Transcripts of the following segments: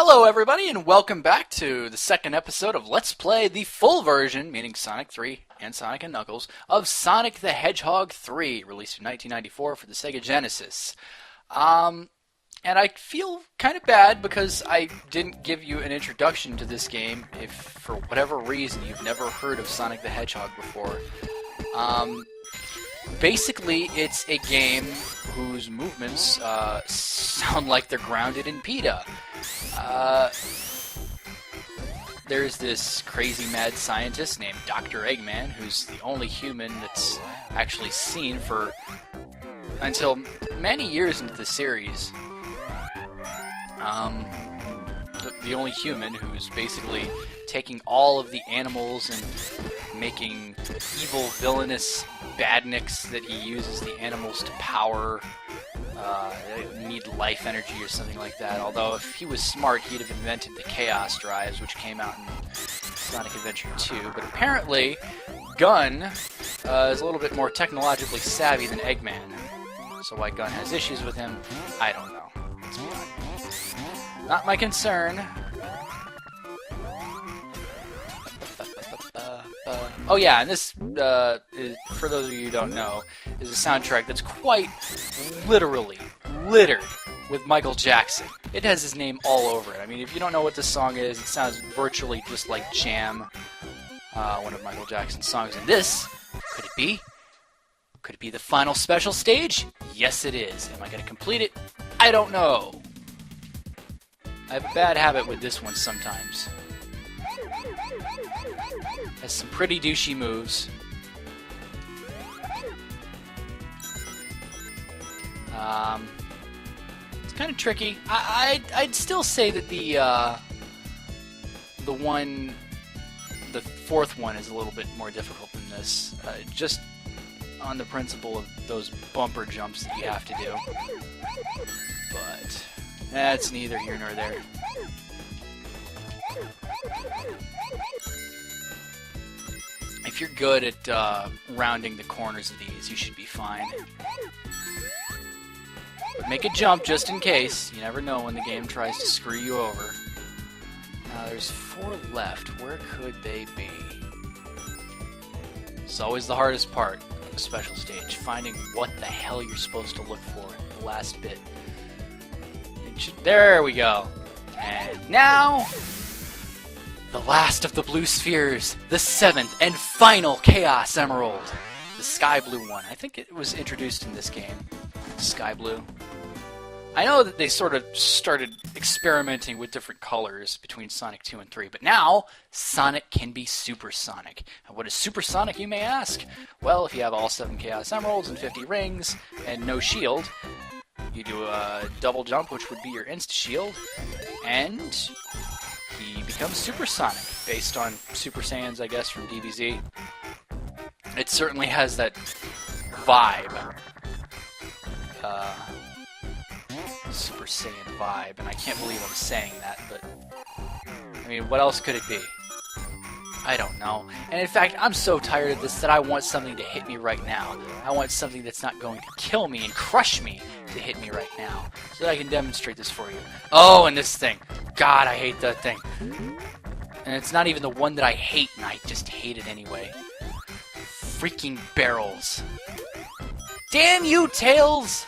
Hello everybody and welcome back to the second episode of Let's Play the full version, meaning Sonic 3 and Sonic & Knuckles, of Sonic the Hedgehog 3, released in 1994 for the Sega Genesis. And I feel kind of bad because I didn't give you an introduction to this game if, for whatever reason, you've never heard of Sonic the Hedgehog before. Basically, it's a game whose movements sound like they're grounded in PETA. There's this crazy mad scientist named Dr. Eggman, who's the only human that's actually seen for until many years into the series. The only human who's basically taking all of the animals and making evil, villainous badniks that he uses the animals to power. They need life energy or something like that. Although if he was smart, he'd have invented the Chaos Drives, which came out in Sonic Adventure 2. But apparently, Gun is a little bit more technologically savvy than Eggman. So why Gun has issues with him, I don't know. It's not my concern. Oh yeah, and this, for those of you who don't know, is a soundtrack that's quite literally littered with Michael Jackson. It has his name all over it. I mean, if you don't know what this song is, it sounds virtually just like Jam, one of Michael Jackson's songs. And this, could it be? Could it be the final special stage? Yes, it is. Am I going to complete it? I don't know. I have a bad habit with this one sometimes. Has some pretty douchey moves. It's kind of tricky. I'd still say that the fourth one is a little bit more difficult than this, just on the principle of those bumper jumps that you have to do. But that's neither here nor there. If you're good at rounding the corners of these, you should be fine. But make a jump just in case. You never know when the game tries to screw you over. Now there's 4 left. Where could they be? It's always the hardest part of a special stage, finding what the hell you're supposed to look for in the last bit. There we go. And now, the last of the blue spheres, the 7th and final Chaos Emerald, the sky blue one. I think it was introduced in this game, sky blue. I know that they sort of started experimenting with different colors between Sonic 2 and 3, but now Sonic can be supersonic. And what is supersonic, you may ask? Well, if you have all 7 Chaos Emeralds and 50 rings and no shield, you do a double jump, which would be your insta-shield, and he becomes supersonic, based on Super Saiyans, I guess, from DBZ. It certainly has that vibe. Super Saiyan vibe, and I can't believe I'm saying that, but I mean, what else could it be? I don't know. And in fact, I'm so tired of this that I want something to hit me right now. I want something that's not going to kill me and crush me to hit me right now, so that I can demonstrate this for you. Oh, and this thing. God, I hate that thing. And it's not even the one that I hate, and I just hate it anyway. Freaking barrels. Damn you, Tails!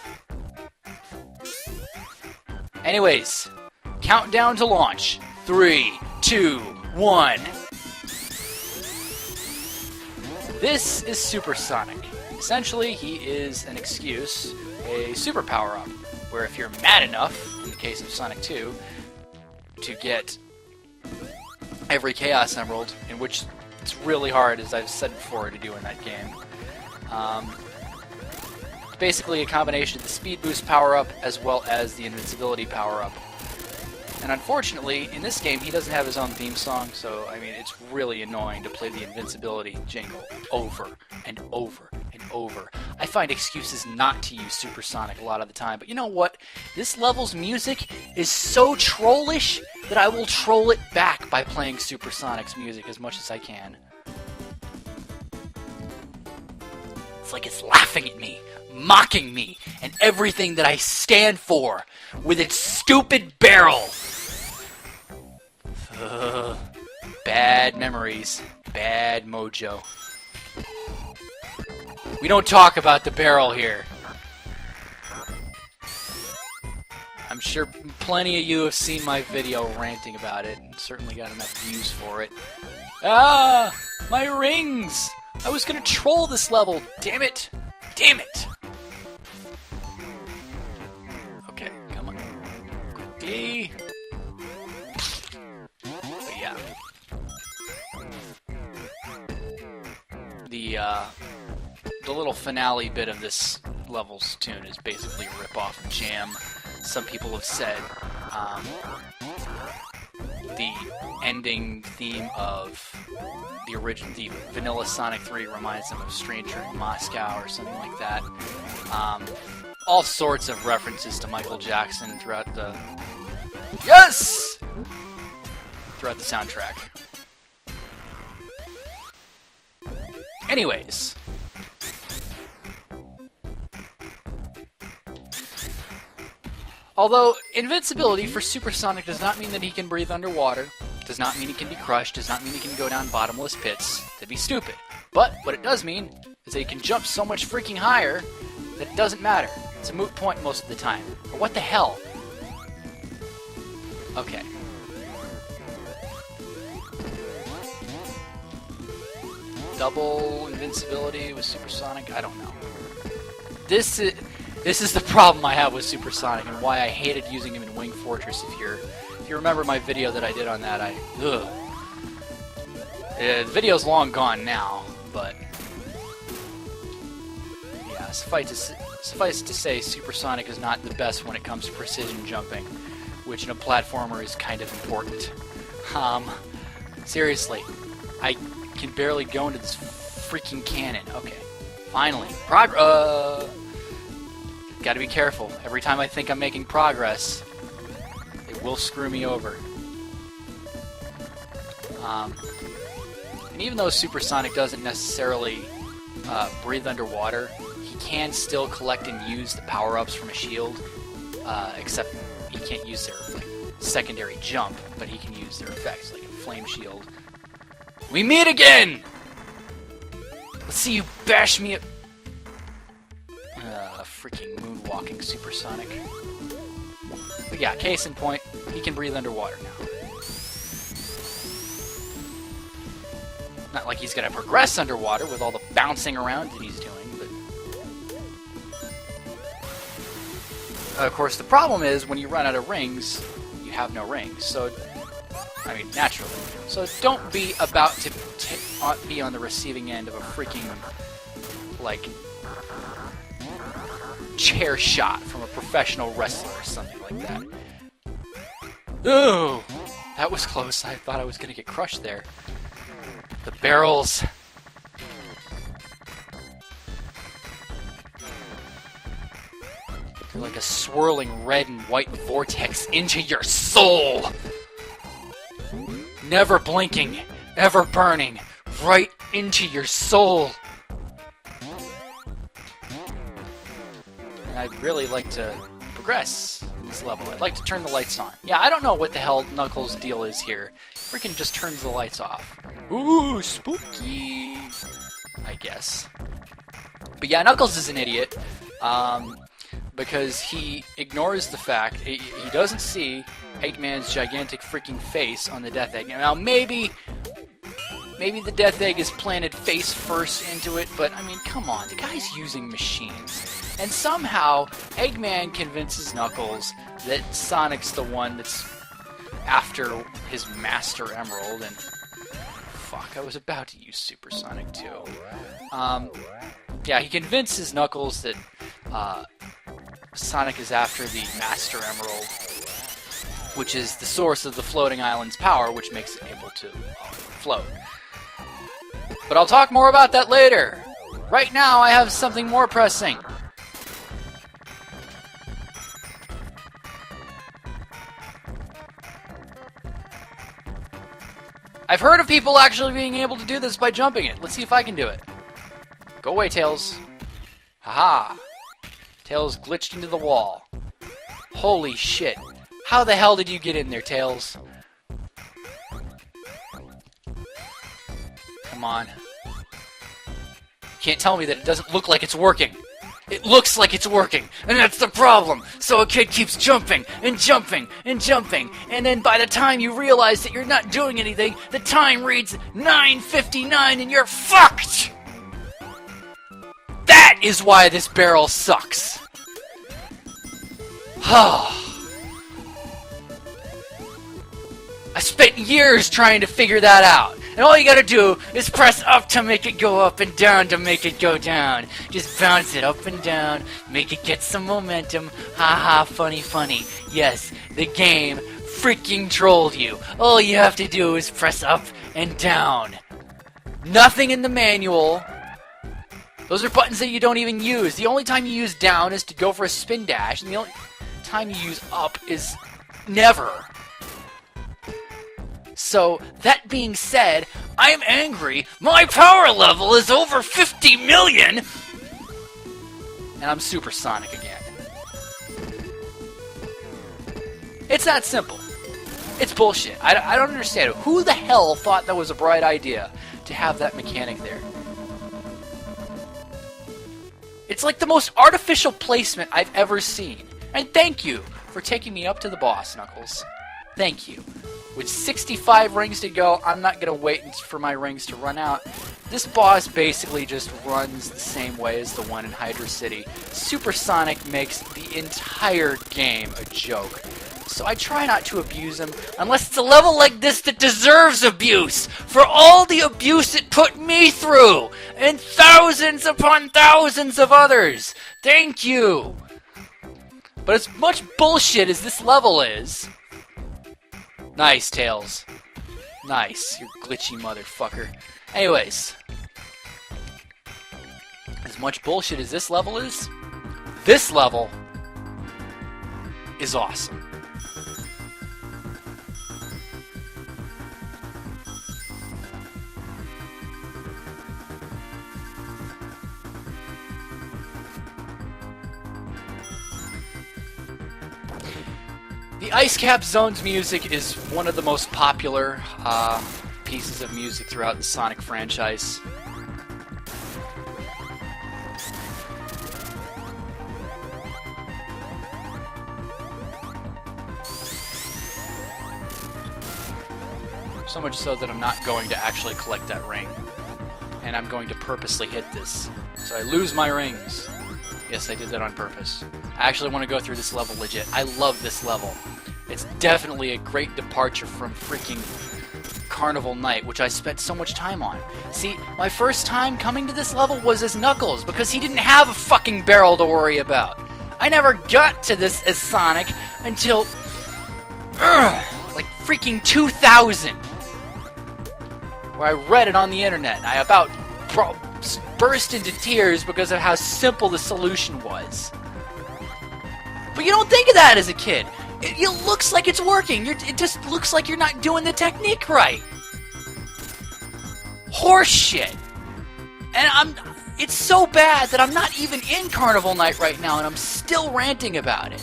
Anyways, countdown to launch. 3, 2, 1. This is Supersonic. Essentially, he is an excuse, a super power-up, where if you're mad enough, in the case of Sonic 2, to get every Chaos Emerald, in which it's really hard, as I've said before, to do in that game. It's basically a combination of the Speed Boost power-up as well as the Invincibility power-up. And unfortunately, in this game, he doesn't have his own theme song, so, I mean, it's really annoying to play the Invincibility jingle over and over and over. I find excuses not to use Supersonic a lot of the time, but you know what? This level's music is so trollish that I will troll it back by playing Supersonic's music as much as I can. It's like it's laughing at me, mocking me, and everything that I stand for with its stupid barrel. Ugh. Bad memories. Bad mojo. We don't talk about the barrel here. I'm sure plenty of you have seen my video ranting about it and certainly got enough views for it. Ah! My rings! I was gonna troll this level, damn it! Damn it! Okay, come on. Quickly. But yeah. The little finale bit of this level's tune is basically a rip-off of Jam. Some people have said the ending theme of the Vanilla Sonic 3 reminds them of Stranger in Moscow or something like that. All sorts of references to Michael Jackson throughout the... Yes! Throughout the soundtrack. Anyways. Although invincibility for Supersonic does not mean that he can breathe underwater, does not mean he can be crushed, does not mean he can go down bottomless pits. That'd be stupid. But what it does mean is that he can jump so much freaking higher that it doesn't matter. It's a moot point most of the time. But what the hell? Okay. Double invincibility with Supersonic? I don't know. This is the problem I have with Supersonic and why I hated using him in Wing Fortress. If you remember my video that I did on that, the video's long gone now, but yeah, suffice to say, Supersonic is not the best when it comes to precision jumping, which in a platformer is kind of important. Seriously, I can barely go into this freaking cannon. Okay, finally, gotta be careful. Every time I think I'm making progress, it will screw me over. And even though Supersonic doesn't necessarily breathe underwater, he can still collect and use the power-ups from a shield, except he can't use their secondary jump, but he can use their effects, like a flame shield. We meet again! Let's see you bash me up. Freaking moonwalking Supersonic. But yeah, case in point, he can breathe underwater now. Not like he's gonna progress underwater with all the bouncing around that he's doing, but... of course, the problem is, when you run out of rings, you have no rings, so... I mean, naturally. So don't be about to be on the receiving end of a freaking, like... chair shot from a professional wrestler or something like that. Ooh! That was close. I thought I was gonna get crushed there. The barrels. They're like a swirling red and white vortex into your soul! Never blinking, ever burning, right into your soul! And I'd really like to progress in this level. I'd like to turn the lights on. Yeah, I don't know what the hell Knuckles' deal is here. Freaking just turns the lights off. Ooh, spooky! I guess. But yeah, Knuckles is an idiot. Because he ignores the fact, he doesn't see Eggman's gigantic freaking face on the Death Egg. Now, maybe the Death Egg is planted face first into it, but, I mean, come on, the guy's using machines. And somehow, Eggman convinces Knuckles that Sonic's the one that's after his Master Emerald, and... Fuck, I was about to use Supersonic, too. Yeah, he convinces Knuckles that, Sonic is after the Master Emerald, which is the source of the floating island's power, which makes it able to float. But I'll talk more about that later. Right now, I have something more pressing. I've heard of people actually being able to do this by jumping it. Let's see if I can do it. Go away, Tails. Haha. Tails glitched into the wall. Holy shit. How the hell did you get in there, Tails? Come on. Can't tell me that it doesn't look like it's working. It looks like it's working, and that's the problem. So a kid keeps jumping and jumping and jumping, and then by the time you realize that you're not doing anything, the time reads 9:59 and you're fucked! That is why this barrel sucks. I spent years trying to figure that out. And all you gotta do is press up to make it go up and down to make it go down. Just bounce it up and down, make it get some momentum. Haha, funny, funny. Yes, the game freaking trolled you. All you have to do is press up and down. Nothing in the manual. Those are buttons that you don't even use. The only time you use down is to go for a spin dash, and the only time you use up is never. So, that being said, I'm angry. My power level is over 50 million! And I'm supersonic again. It's that simple. It's bullshit. I don't understand it. Who the hell thought that was a bright idea to have that mechanic there? It's like the most artificial placement I've ever seen. And thank you for taking me up to the boss, Knuckles. Thank you. With 65 rings to go, I'm not going to wait for my rings to run out. This boss basically just runs the same way as the one in Hydra City. Supersonic makes the entire game a joke. So I try not to abuse him, unless it's a level like this that deserves abuse, for all the abuse it put me through, and thousands upon thousands of others. Thank you! But as much bullshit as this level is... Nice, Tails. Nice, you glitchy motherfucker. Anyways. As much bullshit as this level is awesome. The Ice Cap Zone's music is one of the most popular pieces of music throughout the Sonic franchise. So much so that I'm not going to actually collect that ring. And I'm going to purposely hit this. So I lose my rings. Yes, I did that on purpose. I actually want to go through this level legit. I love this level. It's definitely a great departure from freaking Carnival Night, which I spent so much time on. See, my first time coming to this level was as Knuckles, because he didn't have a fucking barrel to worry about. I never got to this as Sonic until... like freaking 2000. Where I read it on the internet, and I about burst into tears because of how simple the solution was. But you don't think of that as a kid. It looks like it's working. It just looks like you're not doing the technique right. Horse shit. And it's so bad that I'm not even in Carnival Night right now, and I'm still ranting about it.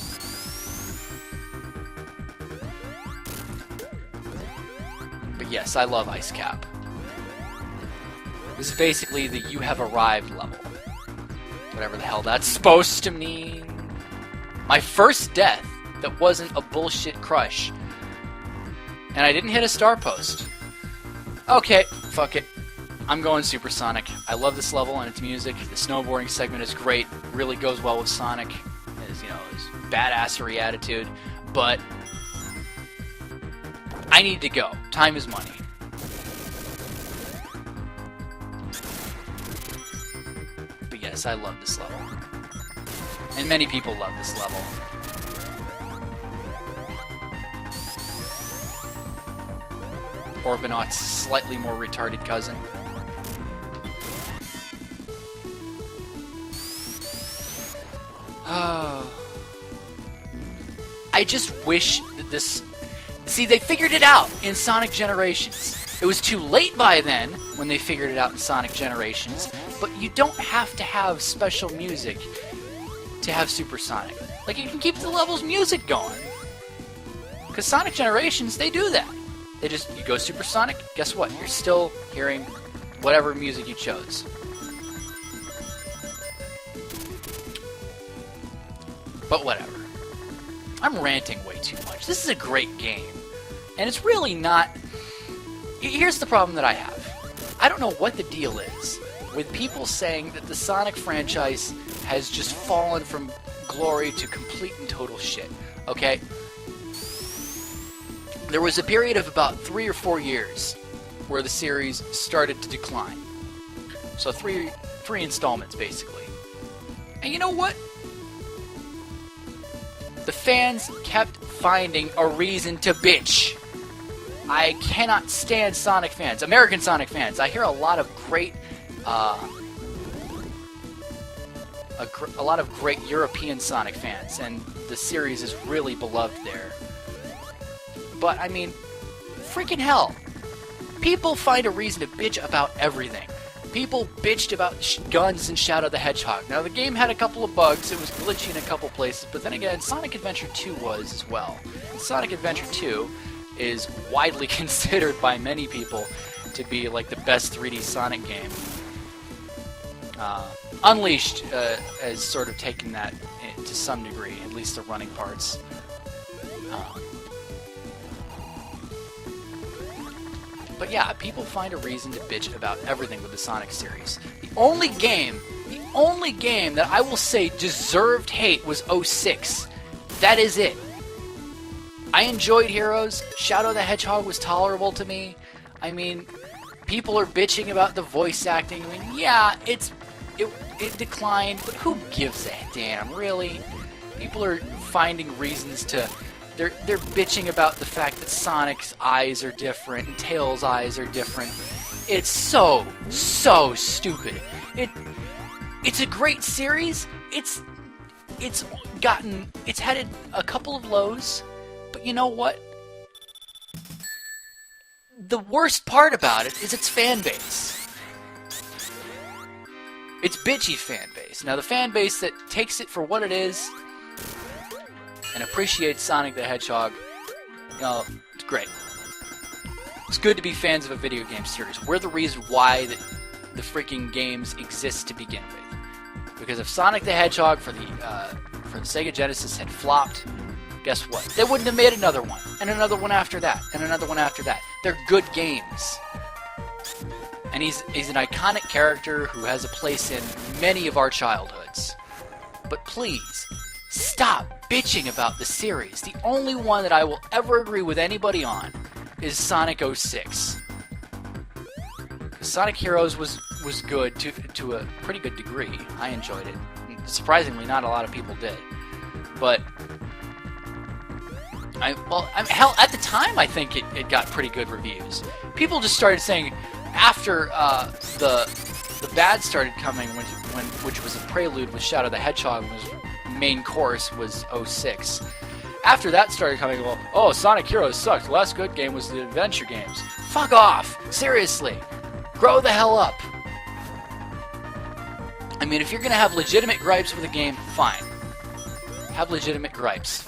But yes, I love Ice Cap. This is basically the You Have Arrived level. Whatever the hell that's supposed to mean. My first death that wasn't a bullshit crush. And I didn't hit a star post. Okay, fuck it. I'm going Supersonic. I love this level and its music. The snowboarding segment is great. Really goes well with Sonic. His badassery attitude. But I need to go. Time is money. But yes, I love this level. And many people love this level. Orbinaut's slightly more retarded cousin. I just wish that this... See, they figured it out in Sonic Generations. It was too late by then when they figured it out in Sonic Generations, but you don't have to have special music to have Supersonic. Like, you can keep the level's music going. Because Sonic Generations, they do that. You go Supersonic, guess what? You're still hearing whatever music you chose. But whatever. I'm ranting way too much. This is a great game. And it's really not... Here's the problem that I have. I don't know what the deal is with people saying that the Sonic franchise has just fallen from glory to complete and total shit. Okay? There was a period of about 3 or 4 years where the series started to decline. So three installments, basically. And you know what? The fans kept finding a reason to bitch. I cannot stand Sonic fans, American Sonic fans. I hear a lot of great, a lot of great European Sonic fans, and the series is really beloved there. But I mean, freaking hell, people find a reason to bitch about everything. People bitched about guns in Shadow the Hedgehog. Now, the game had a couple of bugs. It was glitchy in a couple places. But then again, Sonic Adventure 2 was as well. And Sonic Adventure 2 is widely considered by many people to be like the best 3D Sonic game. Unleashed has sort of taken that to some degree, at least the running parts. But yeah, people find a reason to bitch about everything with the Sonic series. The only game that I will say deserved hate was 06. That is it. I enjoyed Heroes. Shadow the Hedgehog was tolerable to me. I mean, people are bitching about the voice acting. I mean, yeah, it declined, but who gives a damn, really? People are finding reasons to... They're bitching about the fact that Sonic's eyes are different and Tails' eyes are different. It's so stupid. It's a great series. It's had a couple of lows, but you know what? The worst part about it is its fan base. It's bitchy fan base. Now the fan base that takes it for what it is and appreciates Sonic the Hedgehog, you know, it's great. It's good to be fans of a video game series. We're the reason why the freaking games exist to begin with. Because if Sonic the Hedgehog for the Sega Genesis had flopped, guess what? They wouldn't have made another one, and another one after that, and another one after that. They're good games. And he's an iconic character who has a place in many of our childhoods. But please, stop bitching about the series. The only one that I will ever agree with anybody on is Sonic 06. Sonic Heroes was good to a pretty good degree. I enjoyed it. Surprisingly, not a lot of people did. But hell, at the time I think it got pretty good reviews. People just started saying after the bad started coming, which was a prelude with Shadow the Hedgehog, main course was 06. After that started coming, well, oh, Sonic Heroes sucked. The last good game was the adventure games. Fuck off! Seriously. Grow the hell up. I mean, if you're gonna have legitimate gripes with a game, fine. Have legitimate gripes.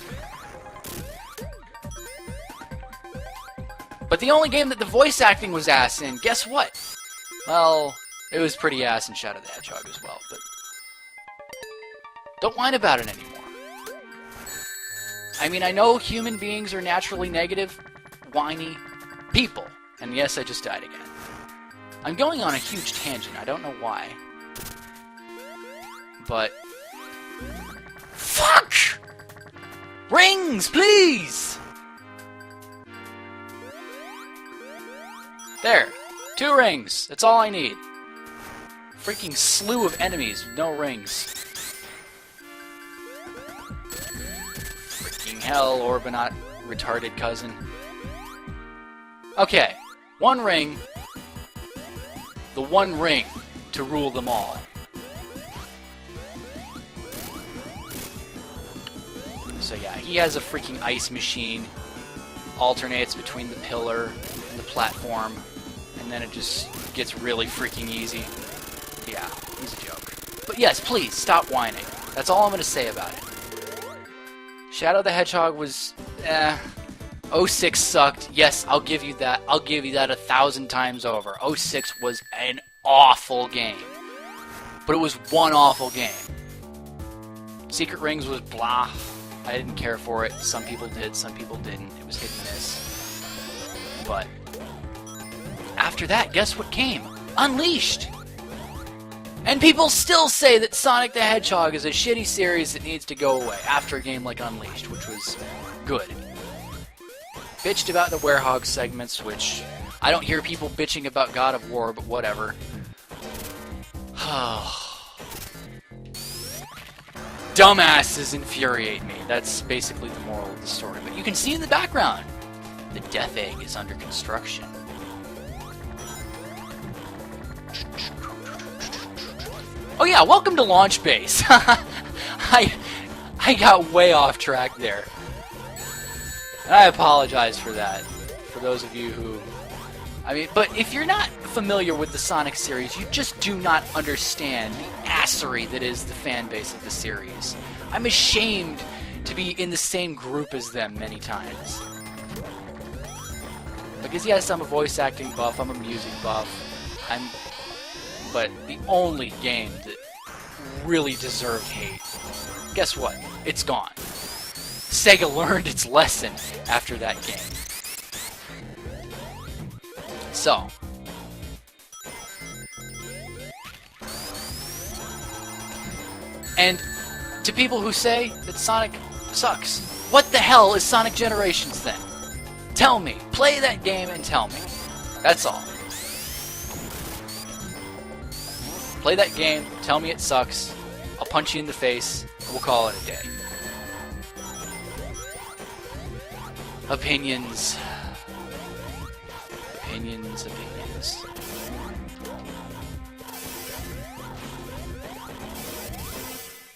But the only game that the voice acting was ass in, guess what? Well, it was pretty ass in Shadow the Hedgehog as well, but don't whine about it anymore. I mean, I know human beings are naturally negative, whiny people. And yes, I just died again. I'm going on a huge tangent. I don't know why. But... fuck! Rings, please! There. 2 rings. That's all I need. Freaking slew of enemies with no rings. Hell, Orbinot, retarded cousin. Okay, 1 ring. The 1 ring to rule them all. So yeah, he has a freaking ice machine. Alternates between the pillar and the platform. And then it just gets really freaking easy. Yeah, he's a joke. But yes, please, stop whining. That's all I'm going to say about it. Shadow the Hedgehog was, 06 sucked. Yes, I'll give you that. I'll give you that 1,000 times over. 06 was an awful game. But it was one awful game. Secret Rings was blah. I didn't care for it. Some people did, some people didn't. It was hit and miss. But after that, guess what came? Unleashed! And people still say that Sonic the Hedgehog is a shitty series that needs to go away after a game like Unleashed, which was good. Bitched about the Werehog segments, which I don't hear people bitching about God of War, but whatever. Dumbasses infuriate me. That's basically the moral of the story. But you can see in the background, the Death Egg is under construction. Oh yeah, welcome to Launch Base. I got way off track there. And I apologize for that. For those of you who... but if you're not familiar with the Sonic series, you just do not understand the assery that is the fan base of the series. I'm ashamed to be in the same group as them many times. Because yes, I'm a voice acting buff, I'm a music buff, but the only game that really deserved hate, guess what? It's gone. Sega learned its lesson after that game. So, and to people who say that Sonic sucks, what the hell is Sonic Generations then? Tell me. Play that game and tell me. That's all. Play that game, tell me it sucks, I'll punch you in the face, and we'll call it a day. Opinions. Opinions.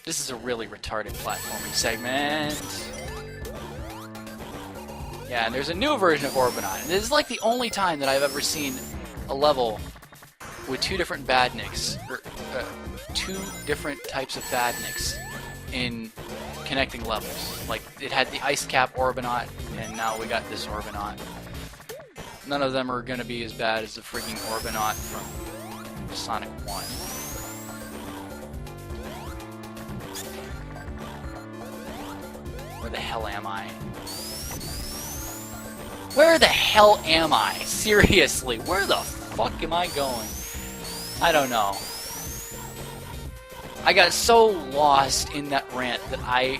This is a really retarded platforming segment. Yeah, and there's a new version of Orbinaut. And this is like the only time that I've ever seen a level with two different badniks, or two different types of badniks in connecting levels. Like, it had the Ice Cap Orbinaut, and now we got this Orbinaut. None of them are going to be as bad as the freaking Orbinaut from Sonic 1. Where the hell am I? Where the hell am I? Seriously, where the fuck am I going? I don't know. I got so lost in that rant that I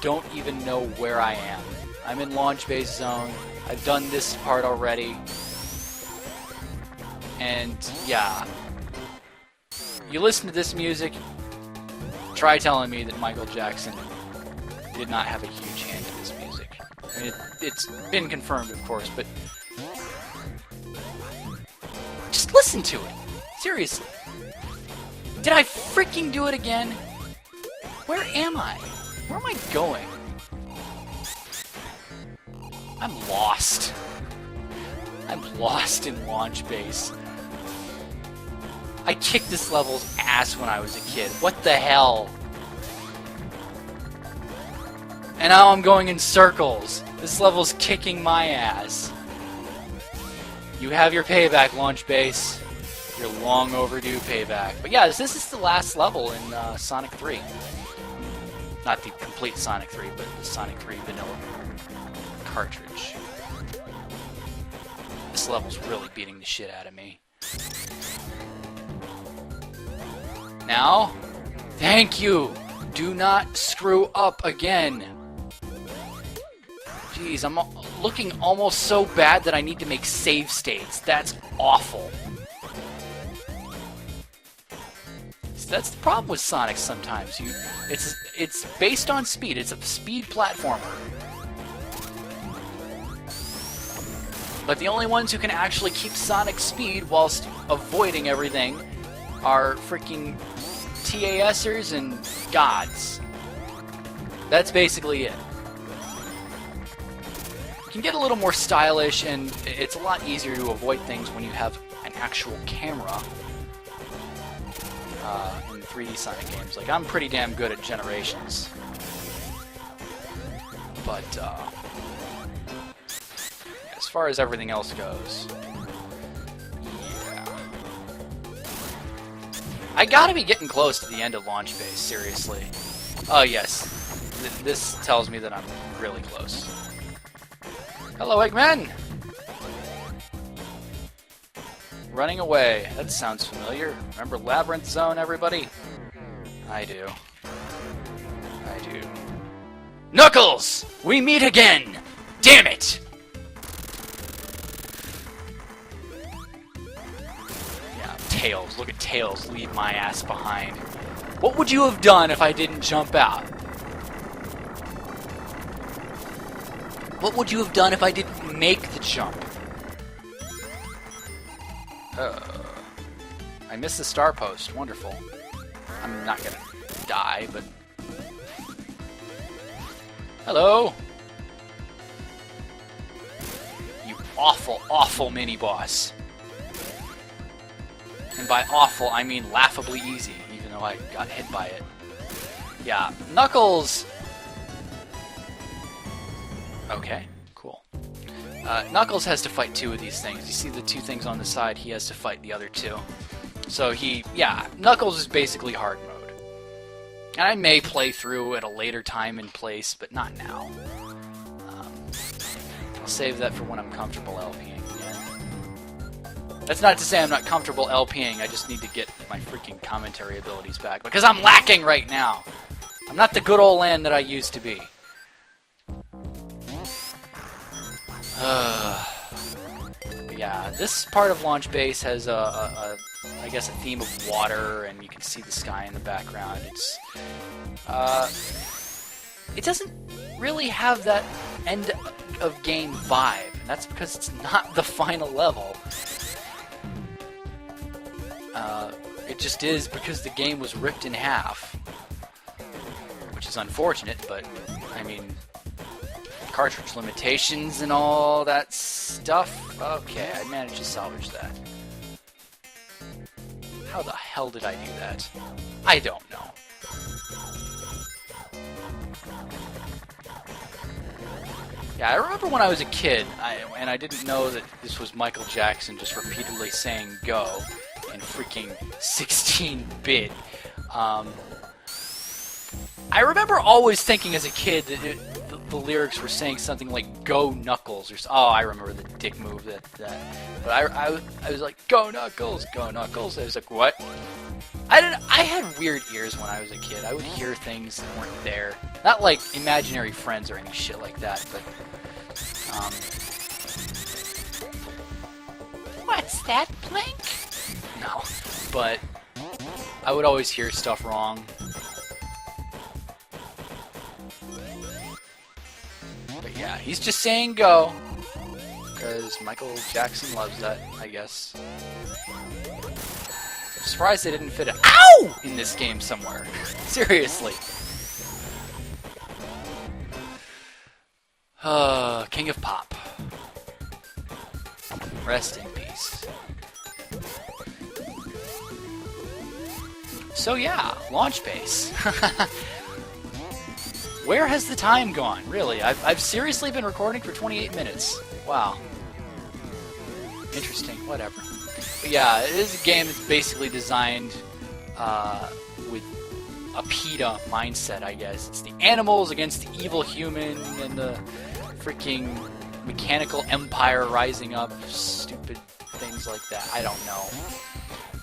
don't even know where I am. I'm in Launch Base Zone. I've done this part already. And yeah. You listen to this music, try telling me that Michael Jackson did not have a huge hand in this music. I mean, it's been confirmed, of course, but just listen to it. Seriously. Did I freaking do it again? Where am I? Where am I going? I'm lost. I'm lost in Launch Base. I kicked this level's ass when I was a kid. What the hell? And now I'm going in circles. This level's kicking my ass. You have your payback, Launch Base. Your long overdue payback. But yeah, this is the last level in Sonic 3. Not the complete Sonic 3, but the Sonic 3 vanilla cartridge. This level's really beating the shit out of me. Now, thank you! Do not screw up again! Jeez, I'm looking almost so bad that I need to make save states. That's awful. That's the problem with Sonic sometimes. It's based on speed. It's a speed platformer. But the only ones who can actually keep Sonic's speed whilst avoiding everything are freaking TASers and gods. That's basically it. You can get a little more stylish, and it's a lot easier to avoid things when you have an actual camera. In 3D Sonic games. Like, I'm pretty damn good at Generations. But, as far as everything else goes, yeah. I gotta be getting close to the end of launch phase, seriously. Oh yes, this tells me that I'm really close. Hello, Eggman! Running away. That sounds familiar. Remember Labyrinth Zone, everybody? I do. I do. Knuckles! We meet again! Damn it! Yeah, Tails. Look at Tails leave my ass behind. What would you have done if I didn't jump out? What would you have done if I didn't make the jump? I missed the star post. Wonderful. I'm not gonna die, but... Hello! You awful, awful mini-boss. And by awful, I mean laughably easy, even though I got hit by it. Yeah, Knuckles... Okay, cool. Knuckles has to fight 2 of these things. You see the 2 things on the side, he has to fight the other 2. So yeah, Knuckles is basically hard mode. And I may play through at a later time and place, but not now. I'll save that for when I'm comfortable LPing again. That's not to say I'm not comfortable LPing, I just need to get my freaking commentary abilities back, because I'm lacking right now! I'm not the good old Land that I used to be. Yeah, this part of Launch Base has I guess a theme of water, and you can see the sky in the background. It doesn't really have that end of game vibe, and that's because it's not the final level. It just is because the game was ripped in half, which is unfortunate, but I mean, cartridge limitations and all that stuff. Okay, I managed to salvage that. How the hell did I do that? I don't know. Yeah, I remember when I was a kid, and I didn't know that this was Michael Jackson just repeatedly saying "go" in freaking 16-bit. I remember always thinking as a kid that the lyrics were saying something like "Go Knuckles" or oh, I remember the dick move that. But I was like "Go Knuckles, go Knuckles." I was like, what? I had weird ears when I was a kid. I would hear things that weren't there. Not like imaginary friends or any shit like that, but what's that, Plank? No, but I would always hear stuff wrong. But yeah, he's just saying "go" because Michael Jackson loves that, I guess. I'm surprised they didn't fit an "ow" in this game somewhere. Seriously. King of Pop. Rest in peace. So yeah, Launch Base. Where has the time gone? Really, I've seriously been recording for 28 minutes. Wow. Interesting, whatever. But yeah, it is a game that's basically designed with a PETA mindset, I guess. It's the animals against the evil human and the freaking mechanical empire rising up. Stupid things like that. I don't know.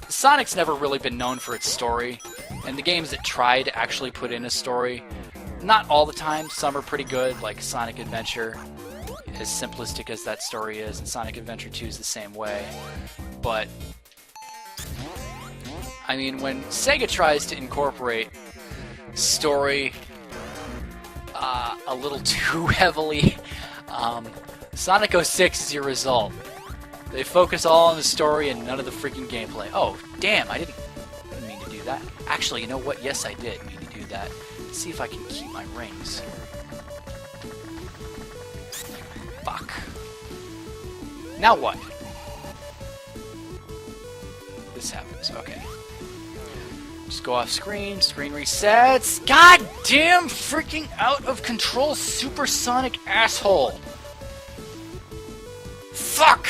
Sonic's never really been known for its story, and the games that try to actually put in a story, not all the time, some are pretty good, like Sonic Adventure, as simplistic as that story is, and Sonic Adventure 2 is the same way. But, I mean, when Sega tries to incorporate story a little too heavily, Sonic 06 is your result. They focus all on the story and none of the freaking gameplay. Oh, damn, I didn't mean to do that. Actually, you know what? Yes, I did mean to do that. Let's see if I can keep my rings. Fuck. Now what? This happens, okay. Just go off screen resets. God damn freaking out of control supersonic asshole. Fuck!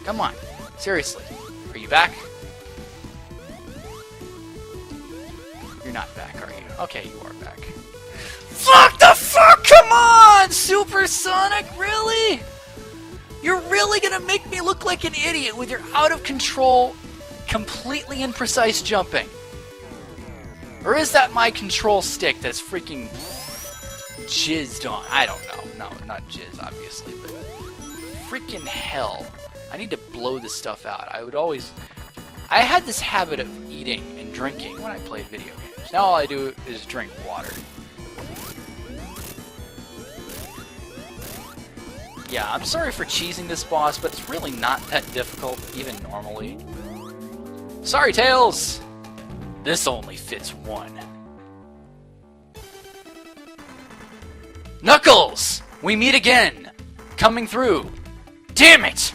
Come on. Seriously. Are you back? not back, are you? Okay, you are back. Fuck the fuck! Come on! Super Sonic, really? You're really gonna make me look like an idiot with your out-of-control, completely imprecise jumping? Or is that my control stick that's freaking jizzed on? I don't know. No, not jizz, obviously, but freaking hell. I need to blow this stuff out. I had this habit of eating and drinking when I played video games. Now all I do is drink water. Yeah, I'm sorry for cheesing this boss, but it's really not that difficult, even normally. Sorry, Tails! This only fits one. Knuckles! We meet again! Coming through! Damn it!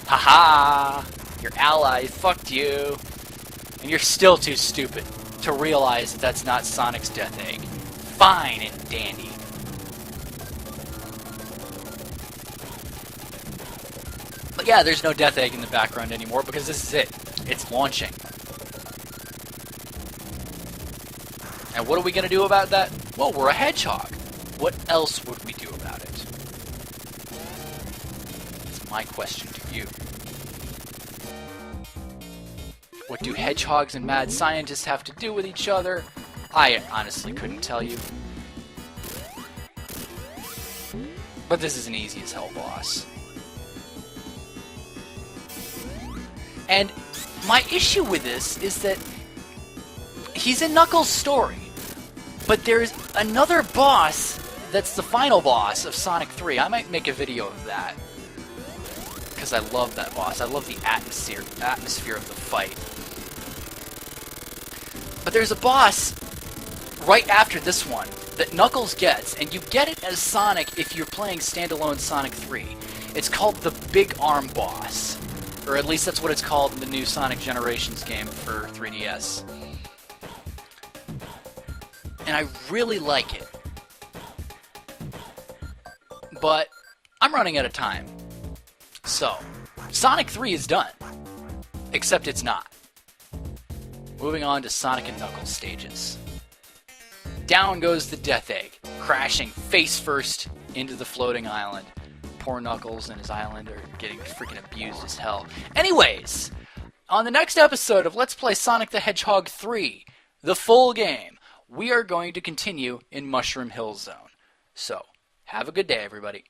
Haha! Your ally fucked you. And you're still too stupid to realize that that's not Sonic's Death Egg. Fine and dandy. But yeah, there's no Death Egg in the background anymore because this is it. It's launching. And what are we going to do about that? Well, we're a hedgehog. What else would we do about it? That's my question to you. What do hedgehogs and mad scientists have to do with each other? I honestly couldn't tell you. But this is an easy as hell boss. And my issue with this is that he's in Knuckles' story, but there's another boss that's the final boss of Sonic 3. I might make a video of that, because I love that boss. I love the atmosphere of the fight. But there's a boss right after this one that Knuckles gets, and you get it as Sonic if you're playing standalone Sonic 3. It's called the Big Arm Boss. Or at least that's what it's called in the new Sonic Generations game for 3DS. And I really like it. But I'm running out of time. So, Sonic 3 is done. Except it's not. Moving on to Sonic and Knuckles stages. Down goes the Death Egg, crashing face first into the floating island. Poor Knuckles and his island are getting freaking abused as hell. Anyways, on the next episode of Let's Play Sonic the Hedgehog 3, the full game, we are going to continue in Mushroom Hill Zone. So, have a good day, everybody.